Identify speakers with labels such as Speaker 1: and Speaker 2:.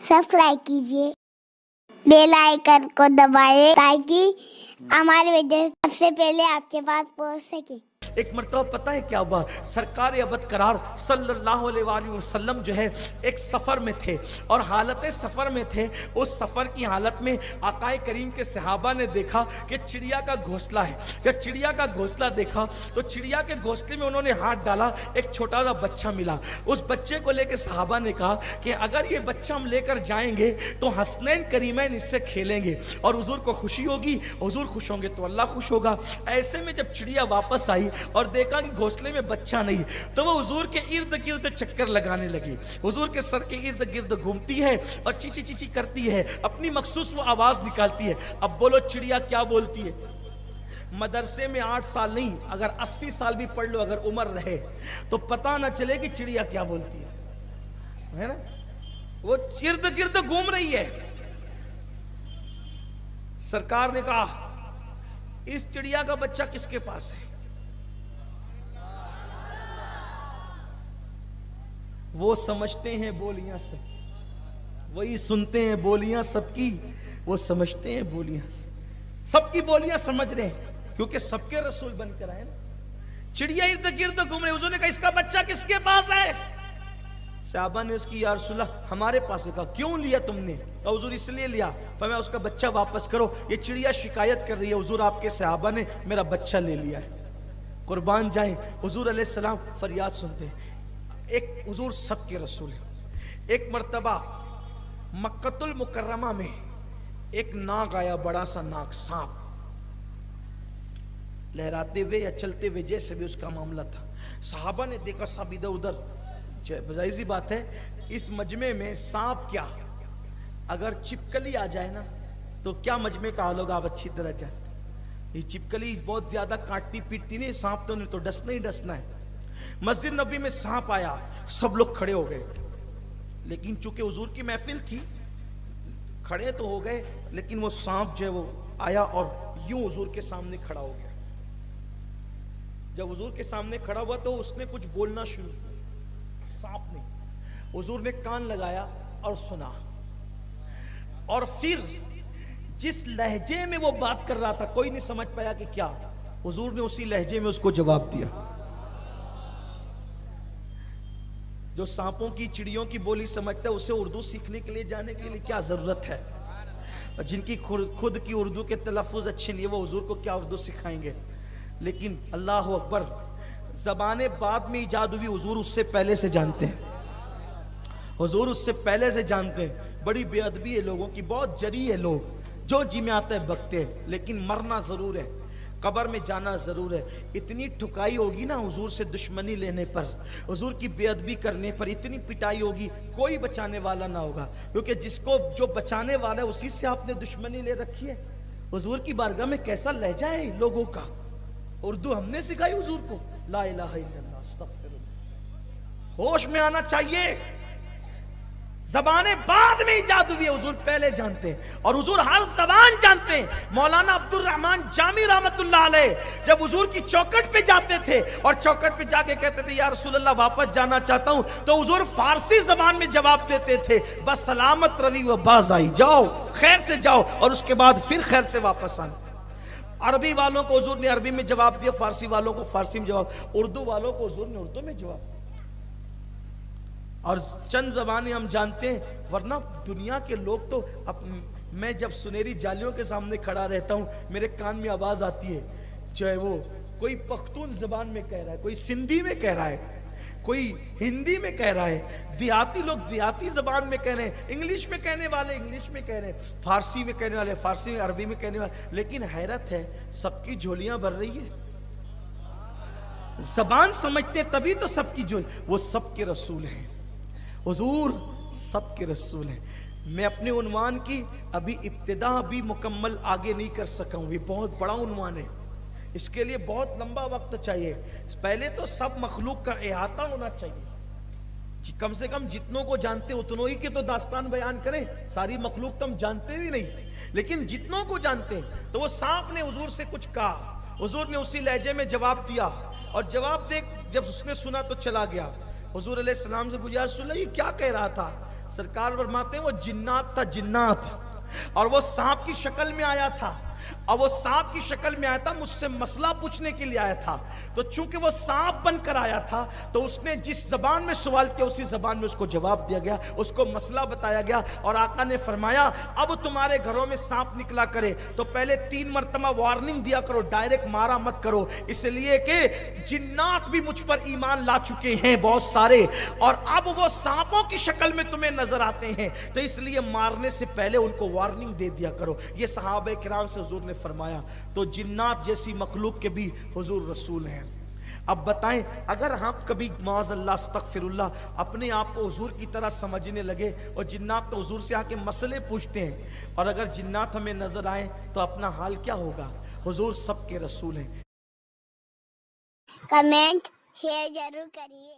Speaker 1: Subscribe कीजिए, bell icon को दबाएं ताकि हमारे वीडियो सबसे पहले आपके पास पहुंच सके।
Speaker 2: एक मरतबा पता है क्या हुआ, सरकार अबद करार सल्लल्लाहु अलैहि वसल्लम जो है एक सफ़र में थे और हालत सफ़र में थे। उस सफ़र की हालत में आकाए करीम के सहाबा ने देखा कि चिड़िया का घोंसला है। जब चिड़िया का घोंसला देखा तो चिड़िया के घोंसले में उन्होंने हाथ डाला, एक छोटा सा बच्चा मिला। उस बच्चे को लेकर सहाबा ने कहा कि अगर ये बच्चा हम लेकर जाएंगे तो हसनैन करीमैन इससे खेलेंगे और हुजूर को खुशी होगी, हुजूर खुश होंगे तो अल्लाह खुश होगा। ऐसे में जब चिड़िया वापस आई और देखा कि घोंसले में बच्चा नहीं, तो वो हुजूर के इर्द गिर्द चक्कर लगाने लगी। हुजूर के सर के इर्द गिर्द घूमती है और चीची चीची करती है, अपनी मखसूस वो आवाज निकालती है। अब बोलो चिड़िया क्या बोलती है? मदरसे में 8 साल नहीं, अगर 80 साल भी पढ़ लो, अगर उम्र रहे तो पता ना चले कि चिड़िया क्या बोलती है ना? वो इर्द गिर्द घूम रही है। सरकार ने कहा इस चिड़िया का बच्चा किसके पास है? वो समझते हैं बोलियां सब, वही सुनते हैं बोलियां सबकी, वो समझते हैं बोलियां सबकी, बोलियां समझ रहे हैं क्योंकि सबके रसूल बनकर आए ना। चिड़िया इर्द गिर्द घूम रही। हुजूर ने कहा इसका बच्चा किसके पास है? सहाबा ने उसकी या रसूल अल्लाह हमारे पास है। कहा क्यों लिया तुमने? कहा हुजूर इसलिए लिया, फरमाया उसका बच्चा वापस करो, ये चिड़िया शिकायत कर रही है हुजूर आपके सहाबा ने मेरा बच्चा ले लिया है। कुर्बान जाए, हुजूर अलैहि सलाम फरियाद सुनते हैं। एक हुजूर सबके रसूल है। एक मर्तबा मक्कतुल मुकर्रमा में एक नाग आया, बड़ा सा नाग, सांप, लहराते हुए या चलते हुए, जैसे भी उसका मामला था। सहाबा ने देखा सब इधर उधर। जाहिर सी बात है इस मजमे में सांप क्या, अगर छिपकली आ जाए ना तो क्या मजमे का हाल होगा आप अच्छी तरह जानते। ये छिपकली बहुत ज्यादा काटती पीटती नहीं, सांप तो नहीं, तो डसना ही डसना है। मस्जिद नबी में सांप आया, सब लोग खड़े हो गए, लेकिन चूंकि हुजूर की महफिल थी खड़े तो हो गए, लेकिन वो सांप जो है वो आया और यूं हुजूर के सामने खड़ा हो गया। जब हुजूर के सामने खड़ा हुआ तो उसने कुछ बोलना शुरू किया, सांप ने। हुजूर ने कान लगाया और सुना, और फिर जिस लहजे में वो बात कर रहा था कोई नहीं समझ पाया कि क्या, हुजूर ने उसी लहजे में उसको जवाब दिया। जो सांपों की चिड़ियों की बोली समझता है उसे उर्दू सीखने के लिए जाने के लिए क्या जरूरत है? और जिनकी खुद की उर्दू के तलफ़ुज़ अच्छे नहीं है वो हुजूर को क्या उर्दू सिखाएंगे? लेकिन अल्लाह अकबर, ज़बाने बाद में ईजाद हुई, हुजूर उससे पहले से जानते हैं। हुजूर उससे पहले से जानते हैं। बड़ी बेअदबी है लोगों की, बहुत जरी है लोग, जो जी में आता है बकते हैं, लेकिन मरना जरूर है, कब्र में जाना जरूर है। इतनी ठुकाई होगी ना हुजूर से दुश्मनी लेने पर, हुजूर की बेअदबी करने पर, इतनी पिटाई होगी, कोई बचाने वाला ना होगा, क्योंकि जिसको जो बचाने वाला है उसी से आपने दुश्मनी ले रखी है। हुजूर की बारगाह में कैसा लहजा है लोगों का, उर्दू हमने सिखाई हुजूर को। ला इलाहा इल्लल्लाह, अस्तगफिरुल्लाह। होश में आना चाहिए। ज़बाने बाद में इजाद हुई है, हुजूर पहले जानते हैं, और हुजूर हर ज़बान जानते हैं। मौलाना अब्दुल रहमान जामी रहमतुल्लाह अलैह जब हुजूर की चौखट पे जाते थे और चौखट पे जाके कहते थे या रसूल अल्लाह वापस जाना चाहता हूं, तो हुजूर फारसी ज़बान में जवाब देते थे, बस सलामत रवी व बाज आई, जाओ खैर से जाओ, और उसके बाद फिर खैर से वापस आना। अरबी वालों को हुजूर ने अरबी में जवाब दिया, फारसी वालों को फारसी में जवाब, उर्दू वालों को हुजूर ने उर्दू में जवाब। और चंद ज़बानें हम जानते हैं, वरना दुनिया के लोग तो मैं जब सुनहरी जालियों के सामने खड़ा रहता हूँ मेरे कान में आवाज़ आती है, चाहे वो कोई पख्तून ज़बान में कह रहा है, कोई सिंधी में कह रहा है, कोई हिंदी में कह रहा है, देहाती लोग देहाती ज़बान में कह रहे हैं, इंग्लिश में कहने वाले इंग्लिश में कह रहे हैं, फारसी में कहने वाले फारसी में, अरबी में कहने वाले। लेकिन हैरत है सबकी झोलियाँ भर रही है। ज़बान समझते तभी तो सबकी झोली, वो सबके रसूल हैं, हुजूर सबके रसूल हैं। मैं अपने उन्वान की अभी इब्तिदा भी मुकम्मल आगे नहीं कर सका हूँ, ये बहुत बड़ा उन्वान है, इसके लिए बहुत लंबा वक्त चाहिए। पहले तो सब मखलूक का अहाता होना चाहिए, कम से कम जितनों को जानते उतनों ही के तो दास्तान बयान करें। सारी मखलूक तो हम जानते भी नहीं, लेकिन जितनों को जानते हैं। तो वो सांप ने हुजूर से कुछ कहा, हुजूर ने उसी लहजे में जवाब दिया, और जवाब दे जब उसने सुना तो चला गया। हुजूर अलैहिस्सलाम से पूछा, रसूल अल्लाह ये क्या कह रहा था? سرکار فرماتے ہیں وہ جنات تھا، جنات، اور وہ سانپ کی شکل میں آیا تھا، اور وہ سانپ کی شکل میں آیا تھا، مجھ سے مسئلہ پوچھنے کے لیے آیا تھا۔ تو چونکہ وہ سانپ بن کر آیا تھا تو اس نے جس زبان میں سوال کیا اسی زبان میں اس کو جواب دیا گیا، اس کو مسئلہ بتایا گیا، اور آقا نے فرمایا اب تمہارے گھروں میں سانپ نکلا کرے تو پہلے 3 مرتبہ وارننگ دیا کرو، ڈائریکٹ مارا مت کرو، اس لیے کہ جنات بھی مجھ پر ایمان لا چکے ہیں بہت سارے، اور اب وہ سانپوں کی شکل میں تمہیں نظر آتے ہیں، تو اس لیے مارنے سے پہلے ان کو وارننگ دے دیا کرو۔ یہ صحابہ کرام سے حضور نے فرمایا۔ تو جنات جیسی مخلوق کے بھی حضور رسول ہیں۔ اب بتائیں اگر ہم کبھی معاذ اللہ استغفر اللہ اپنے آپ کو حضور کی طرح سمجھنے لگے، اور جنات تو حضور سے آ کے مسئلے پوچھتے ہیں، اور اگر جنات ہمیں نظر آئیں تو اپنا حال کیا ہوگا؟ حضور سب کے رسول ہیں۔
Speaker 1: کمنٹ شیئر ضرور کریے۔